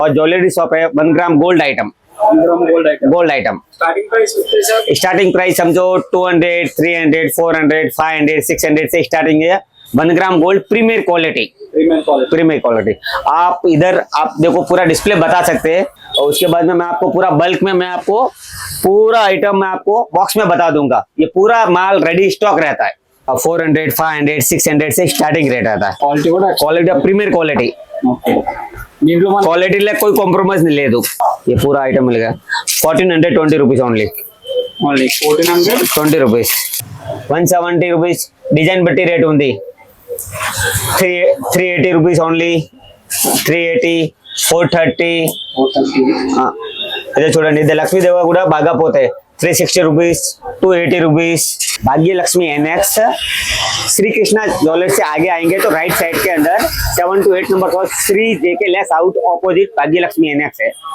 और jewellery shop है 1 gram gold item. Gold item starting price समझो 200, 300, 400, 500, 600 से स्टार्टिंग है। 1 ग्राम गोल्ड प्रीमियर क्वालिटी। आप इधर आप देखो पूरा डिस्प्ले बता सकते हैं, और उसके बाद में मैं आपको पूरा बल्क में मैं आपको पूरा आइटम मैं आपको बॉक्स में बता दूंगा। ये पूरा माल रेडी स्टॉक रहता है। 400, 500, 600 से स्टार्टिंग रेट रहता है। क्वालिटी प्रीमियर क्वालिटी ले कोई कॉम्प्रोमाइज नहीं ले दो। ये पूरा आइटम मिल गया 1420 rupees only 1420 rupees. 170 rupees design बट्टी रेट ఉంది। 380 रुपीज ओनली 380, 430। ఇదే చూడండి, ఇది లక్ష్మీదేవ కూడా బాగా పోతాయి 360 रुपीज, 280 रुपीज। भाग्य लक्ष्मी NX श्री कृष्णा ज्वेलर्स से आगे आएंगे तो राइट साइड के अंदर 7 to 8 नंबर पर Shri JK less out opposite भाग्य लक्ष्मी NX है।